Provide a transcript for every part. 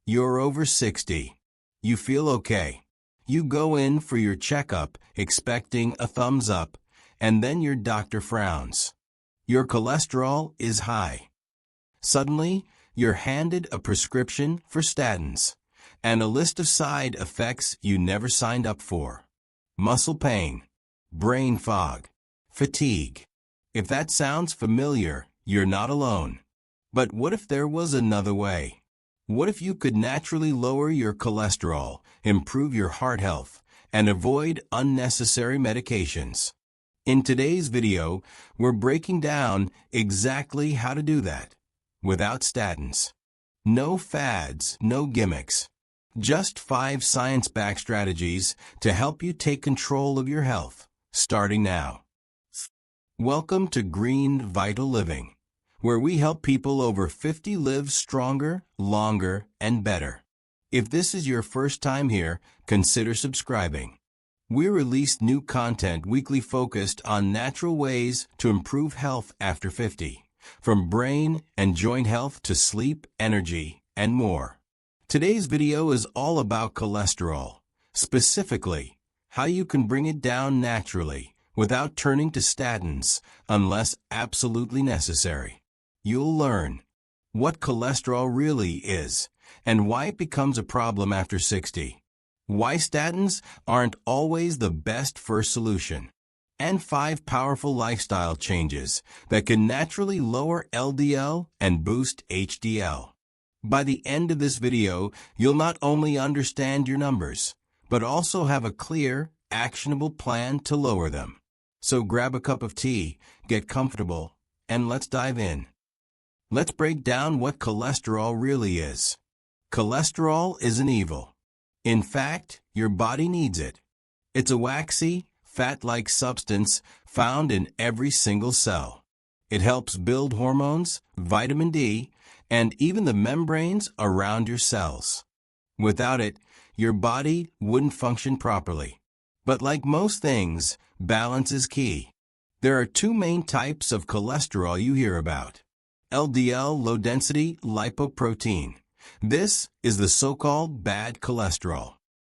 You're over 60. You feel okay. You go in for your checkup expecting a thumbs up, and then your doctor frowns. Your cholesterol is high. Suddenly, you're handed a prescription for statins and a list of side effects you never signed up for. Muscle pain, brain fog, fatigue. If that sounds familiar, you're not alone. But what if there was another way? What if you could naturally lower your cholesterol, improve your heart health, and avoid unnecessary medications? In today's video, we're breaking down exactly how to do that without statins. No fads, no gimmicks. Just 5 science-backed strategies to help you take control of your health, starting now. Welcome to Green Vital Living, where we help people over 50 live stronger, longer, and better. If this is your first time here, consider subscribing. We release new content weekly focused on natural ways to improve health after 50, from brain and joint health to sleep, energy, and more. Today's video is all about cholesterol, specifically how you can bring it down naturally without turning to statins unless absolutely necessary. You'll learn what cholesterol really is and why it becomes a problem after 60, why statins aren't always the best first solution, and 5 powerful lifestyle changes that can naturally lower LDL and boost HDL. By the end of this video, you'll not only understand your numbers, but also have a clear, actionable plan to lower them. So grab a cup of tea, get comfortable, and let's dive in. Let's break down what cholesterol really is. Cholesterol isn't evil. In fact, your body needs it. It's a waxy, fat-like substance found in every single cell. It helps build hormones, vitamin D, and even the membranes around your cells. Without it, your body wouldn't function properly. But like most things, balance is key. There are 2 main types of cholesterol you hear about. LDL, low-density lipoprotein. This is the so-called bad cholesterol.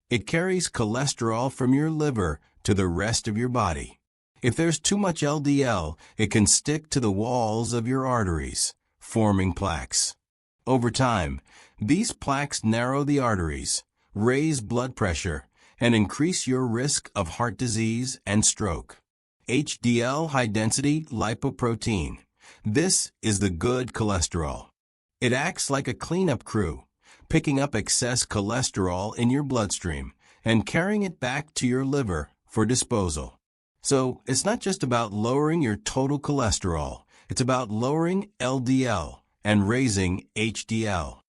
It carries cholesterol from your liver to the rest of your body. If there's too much LDL, it can stick to the walls of your arteries, forming plaques. Over time, these plaques narrow the arteries, raise blood pressure, and increase your risk of heart disease and stroke. HDL, high-density lipoprotein. This is the good cholesterol. It acts like a cleanup crew, picking up excess cholesterol in your bloodstream and carrying it back to your liver for disposal. So it's not just about lowering your total cholesterol, it's about lowering LDL and raising HDL.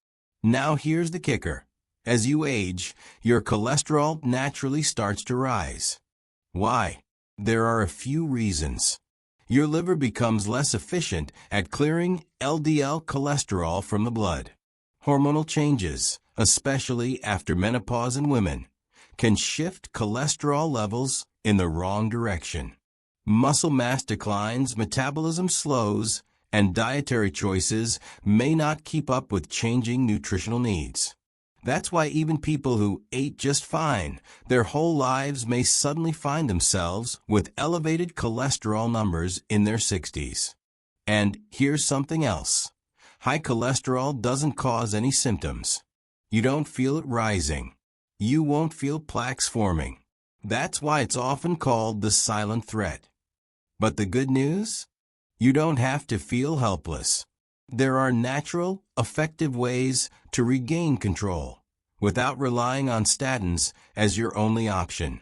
Now here's the kicker. As you age, your cholesterol naturally starts to rise. Why? There are a few reasons. Your liver becomes less efficient at clearing LDL cholesterol from the blood. Hormonal changes, especially after menopause in women, can shift cholesterol levels in the wrong direction. Muscle mass declines, metabolism slows, and dietary choices may not keep up with changing nutritional needs. That's why even people who ate just fine their whole lives may suddenly find themselves with elevated cholesterol numbers in their 60s. And here's something else. High cholesterol doesn't cause any symptoms. You don't feel it rising. You won't feel plaques forming. That's why it's often called the silent threat. But the good news? You don't have to feel helpless. There are natural, effective ways to regain control without relying on statins as your only option.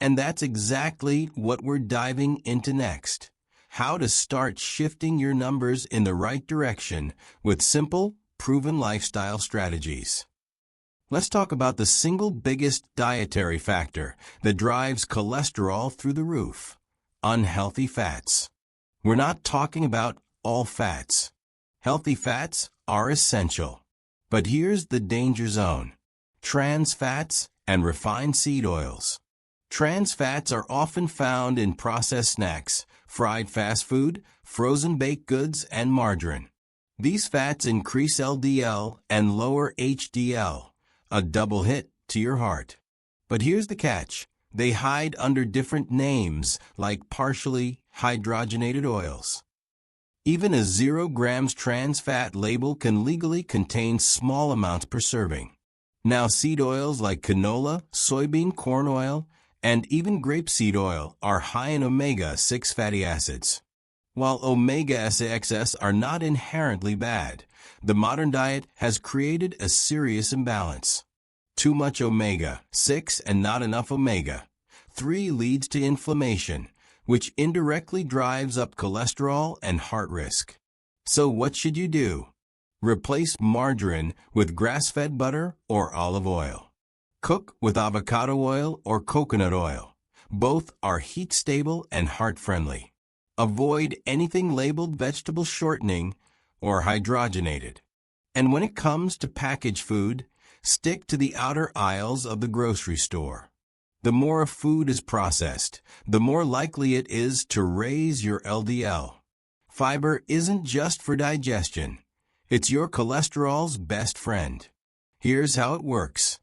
And that's exactly what we're diving into next. How to start shifting your numbers in the right direction with simple, proven lifestyle strategies. Let's talk about the single biggest dietary factor that drives cholesterol through the roof: unhealthy fats. We're not talking about all fats. Healthy fats are essential. But here's the danger zone: trans fats and refined seed oils. Trans fats are often found in processed snacks, fried fast food, frozen baked goods, and margarine. These fats increase LDL and lower HDL, a double hit to your heart. But here's the catch. They hide under different names like partially hydrogenated oils. Even a 0 grams trans fat label can legally contain small amounts per serving. Now seed oils like canola, soybean corn oil, and even grapeseed oil are high in omega-6 fatty acids. While omega-6 are not inherently bad, the modern diet has created a serious imbalance. Too much omega-6 and not enough omega-3 leads to inflammation, which indirectly drives up cholesterol and heart risk. So what should you do? Replace margarine with grass-fed butter or olive oil. Cook with avocado oil or coconut oil. Both are heat-stable and heart-friendly. Avoid anything labeled vegetable shortening or hydrogenated. And when it comes to packaged food, stick to the outer aisles of the grocery store. The more a food is processed, the more likely it is to raise your LDL. Fiber isn't just for digestion. It's your cholesterol's best friend. Here's how it works.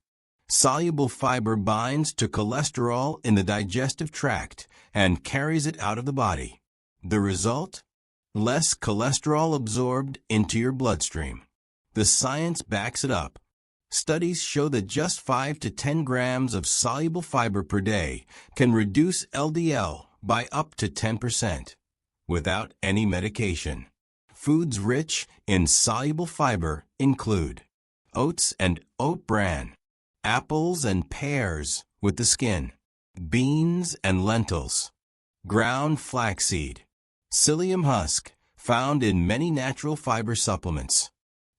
Soluble fiber binds to cholesterol in the digestive tract and carries it out of the body. The result? Less cholesterol absorbed into your bloodstream. The science backs it up. Studies show that just 5 to 10 grams of soluble fiber per day can reduce LDL by up to 10% without any medication. Foods rich in soluble fiber include oats and oat bran, apples and pears with the skin, beans and lentils, ground flaxseed, psyllium husk found in many natural fiber supplements.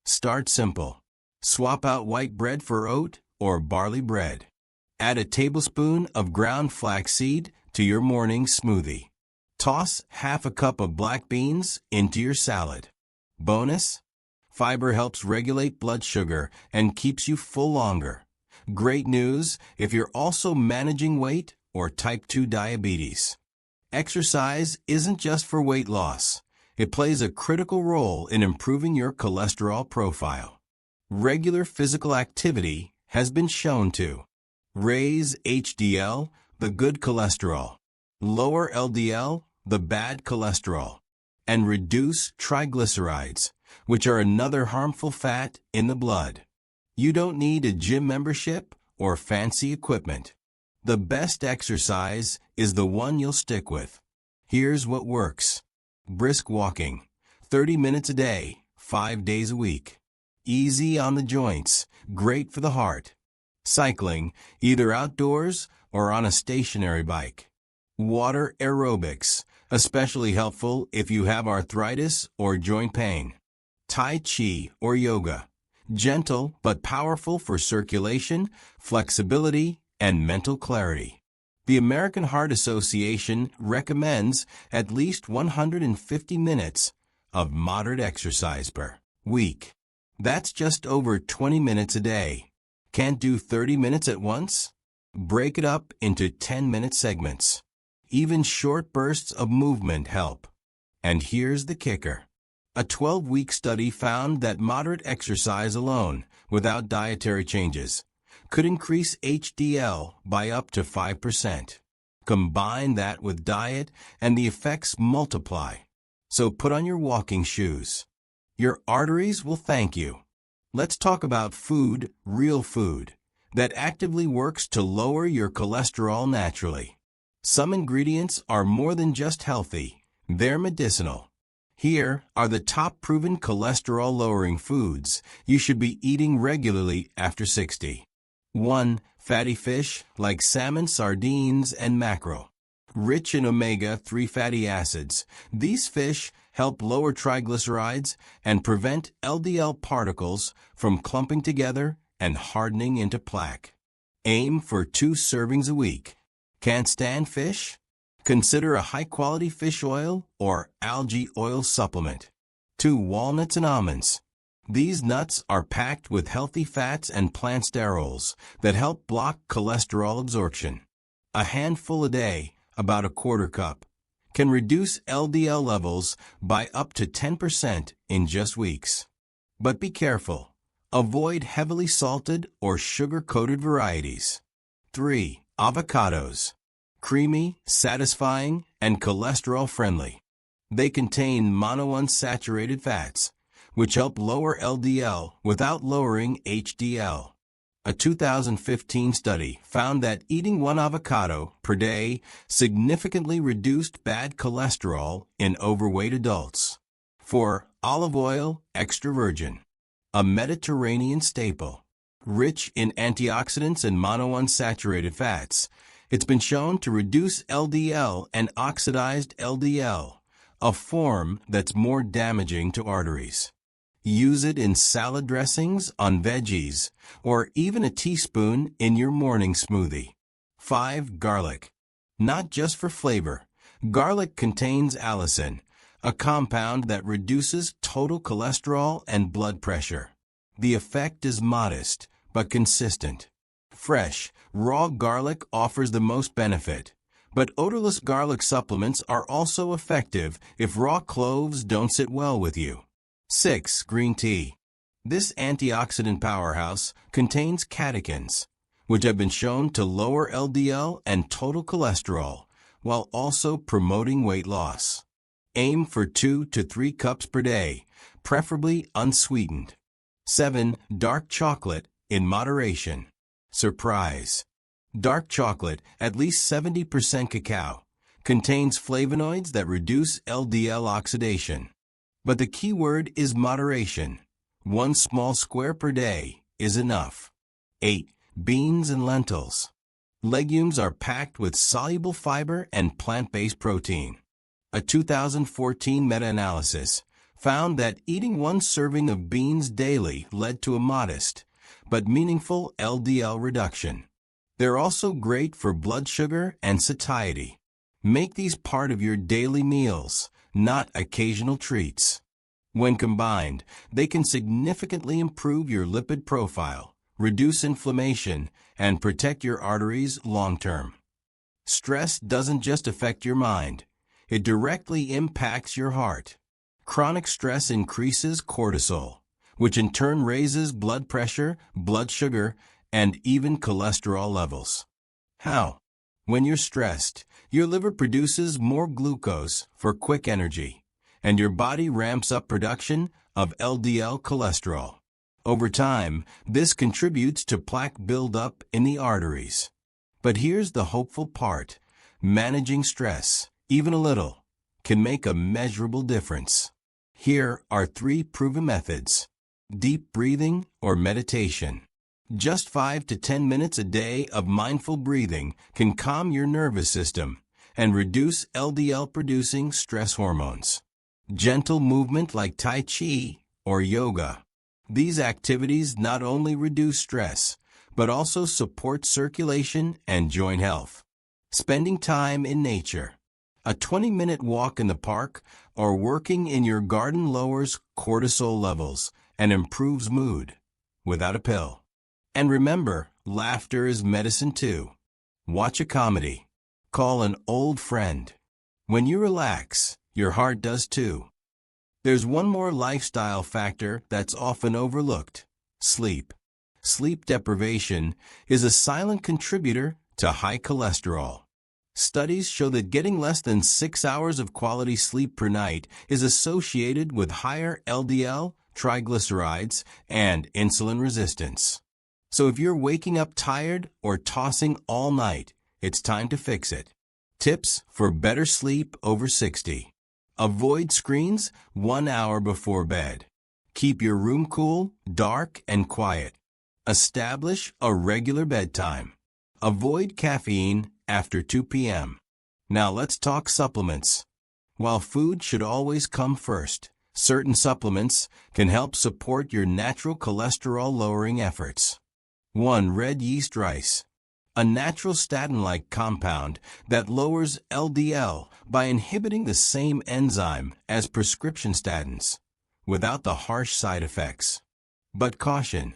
Start simple. Swap out white bread for oat or barley bread. Add a tablespoon of ground flaxseed to your morning smoothie. Toss half a cup of black beans into your salad. Bonus: fiber helps regulate blood sugar and keeps you full longer. Great news if you're also managing weight or type 2 diabetes. Exercise isn't just for weight loss. It plays a critical role in improving your cholesterol profile. Regular physical activity has been shown to raise HDL, the good cholesterol, lower LDL, the bad cholesterol, and reduce triglycerides, which are another harmful fat in the blood. You don't need a gym membership or fancy equipment. The best exercise is the one you'll stick with. Here's what works. Brisk walking, 30 minutes a day, 5 days a week. Easy on the joints, great for the heart. Cycling, either outdoors or on a stationary bike. Water aerobics, especially helpful if you have arthritis or joint pain. Tai Chi or yoga, gentle but powerful for circulation, flexibility, and mental clarity. The American Heart Association recommends at least 150 minutes of moderate exercise per week. That's just over 20 minutes a day. Can't do 30 minutes at once? Break it up into 10-minute segments. Even short bursts of movement help. And here's the kicker. A 12-week study found that moderate exercise alone, without dietary changes, could increase HDL by up to 5%. Combine that with diet and the effects multiply. So put on your walking shoes. Your arteries will thank you. Let's talk about food, real food, that actively works to lower your cholesterol naturally. Some ingredients are more than just healthy, they're medicinal. Here are the top proven cholesterol-lowering foods you should be eating regularly after 60. 1. Fatty fish like salmon, sardines, and mackerel. Rich in omega-3 fatty acids, these fish help lower triglycerides and prevent LDL particles from clumping together and hardening into plaque. Aim for 2 servings a week. Can't stand fish? Consider a high-quality fish oil or algae oil supplement. 2. Walnuts and almonds. These nuts are packed with healthy fats and plant sterols that help block cholesterol absorption. A handful a day, about a quarter cup, can reduce LDL levels by up to 10% in just weeks. But be careful. Avoid heavily salted or sugar-coated varieties. 3. Avocados. Creamy, satisfying, and cholesterol-friendly. They contain monounsaturated fats, which help lower LDL without lowering HDL. A 2015 study found that eating one avocado per day significantly reduced bad cholesterol in overweight adults. 4. Olive oil extra virgin. A Mediterranean staple. Rich in antioxidants and monounsaturated fats, it's been shown to reduce LDL and oxidized LDL, a form that's more damaging to arteries. Use it in salad dressings, on veggies, or even a teaspoon in your morning smoothie. 5. Garlic. Not just for flavor. Garlic contains allicin, a compound that reduces total cholesterol and blood pressure. The effect is modest, but consistent. Fresh, raw garlic offers the most benefit, but odorless garlic supplements are also effective if raw cloves don't sit well with you. 6. Green tea. This antioxidant powerhouse contains catechins, which have been shown to lower LDL and total cholesterol, while also promoting weight loss. Aim for 2 to 3 cups per day, preferably unsweetened. 7. Dark chocolate in moderation. Surprise! Dark chocolate, at least 70% cacao, contains flavonoids that reduce LDL oxidation. But the key word is moderation. 1 small square per day is enough. 8. Beans and lentils. Legumes are packed with soluble fiber and plant-based protein. A 2014 meta-analysis found that eating 1 serving of beans daily led to a modest but meaningful LDL reduction. They're also great for blood sugar and satiety. Make these part of your daily meals, not occasional treats. When combined, they can significantly improve your lipid profile, reduce inflammation, and protect your arteries long-term. Stress doesn't just affect your mind. It directly impacts your heart. Chronic stress increases cortisol, which in turn raises blood pressure, blood sugar, and even cholesterol levels. How? When you're stressed, your liver produces more glucose for quick energy, and your body ramps up production of LDL cholesterol. Over time, this contributes to plaque buildup in the arteries. But here's the hopeful part. Managing stress, even a little, can make a measurable difference. Here are 3 proven methods. Deep breathing or meditation. Just 5 to 10 minutes a day of mindful breathing can calm your nervous system and reduce LDL-producing stress hormones. Gentle movement like Tai Chi or yoga. These activities not only reduce stress, but also support circulation and joint health. Spending time in nature. A 20-minute walk in the park or working in your garden lowers cortisol levels and improves mood without a pill. And remember, laughter is medicine too. Watch a comedy. Call an old friend. When you relax, your heart does too. There's one more lifestyle factor that's often overlooked: sleep. Sleep deprivation is a silent contributor to high cholesterol. Studies show that getting less than 6 hours of quality sleep per night is associated with higher LDL, triglycerides, and insulin resistance. So if you're waking up tired or tossing all night, it's time to fix it. Tips for better sleep over 60. Avoid screens 1 hour before bed. Keep your room cool, dark, and quiet. Establish a regular bedtime. Avoid caffeine after 2 p.m. Now let's talk supplements. While food should always come first, certain supplements can help support your natural cholesterol-lowering efforts. 1. Red yeast rice. A natural statin-like compound that lowers LDL by inhibiting the same enzyme as prescription statins, without the harsh side effects. But caution,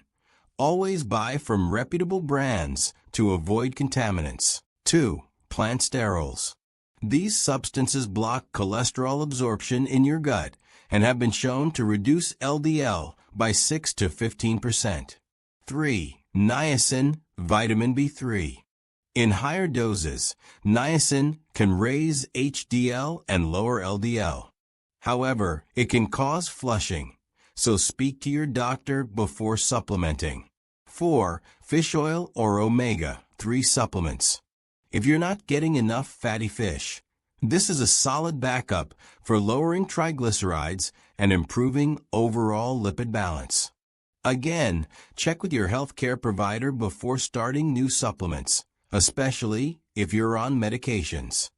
always buy from reputable brands to avoid contaminants. 2. Plant sterols. These substances block cholesterol absorption in your gut and have been shown to reduce LDL by 6 to 15%. 3. Niacin, vitamin B3. In higher doses, niacin can raise HDL and lower LDL. However, it can cause flushing, so speak to your doctor before supplementing. 4. Fish oil or omega-3 supplements. If you're not getting enough fatty fish, this is a solid backup for lowering triglycerides and improving overall lipid balance. Again, check with your healthcare provider before starting new supplements, especially if you're on medications.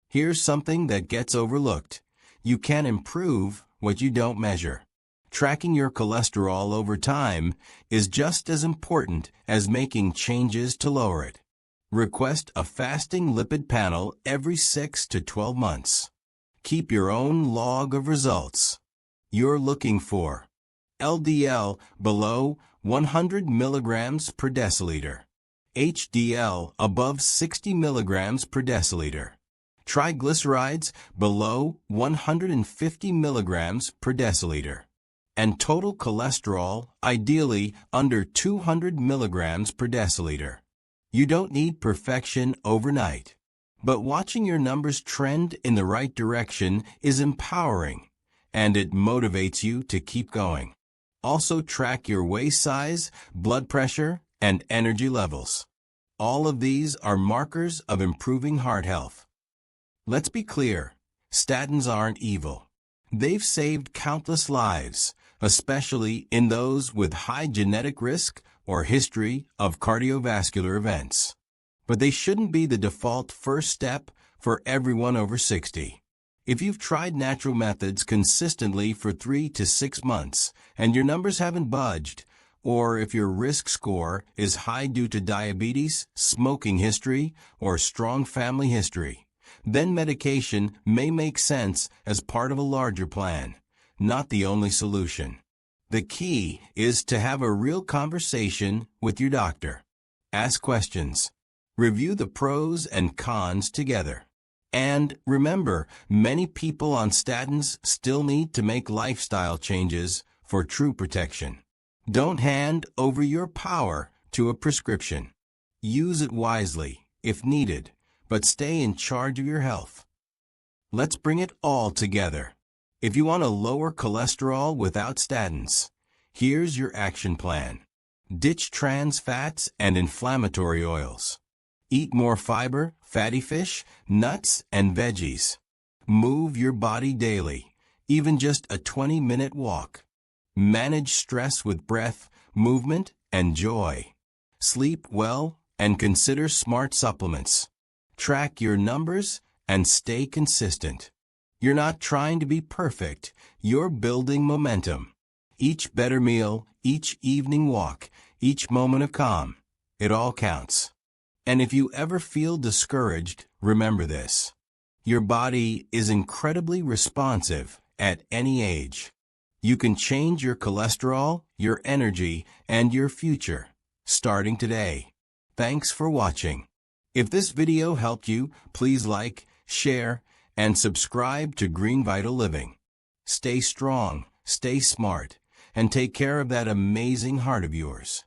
Here's something that gets overlooked. You can improve what you don't measure. Tracking your cholesterol over time is just as important as making changes to lower it. Request a fasting lipid panel every 6 to 12 months. Keep your own log of results. You're looking for LDL below 100 milligrams per deciliter, HDL above 60 milligrams per deciliter, triglycerides below 150 milligrams per deciliter, and total cholesterol ideally under 200 milligrams per deciliter. You don't need perfection overnight, but watching your numbers trend in the right direction is empowering, and it motivates you to keep going. Also track your waist size, blood pressure, and energy levels. All of these are markers of improving heart health. Let's be clear, statins aren't evil. They've saved countless lives, especially in those with high genetic risk or history of cardiovascular events. But they shouldn't be the default first step for everyone over 60. If you've tried natural methods consistently for 3 to 6 months and your numbers haven't budged, or if your risk score is high due to diabetes, smoking history, or strong family history, then medication may make sense as part of a larger plan, not the only solution. The key is to have a real conversation with your doctor. Ask questions. Review the pros and cons together. And remember, many people on statins still need to make lifestyle changes for true protection. Don't hand over your power to a prescription. Use it wisely, if needed, but stay in charge of your health. Let's bring it all together. If you want to lower cholesterol without statins, here's your action plan. Ditch trans fats and inflammatory oils. Eat more fiber, fatty fish, nuts, and veggies. Move your body daily, even just a 20-minute walk. Manage stress with breath, movement, and joy. Sleep well and consider smart supplements. Track your numbers and stay consistent. You're not trying to be perfect, you're building momentum. Each better meal, each evening walk, each moment of calm, it all counts. And if you ever feel discouraged, remember this. Your body is incredibly responsive at any age. You can change your cholesterol, your energy, and your future, starting today. Thanks for watching. If this video helped you, please like, share, and subscribe to Green Vital Living. Stay strong, stay smart, and take care of that amazing heart of yours.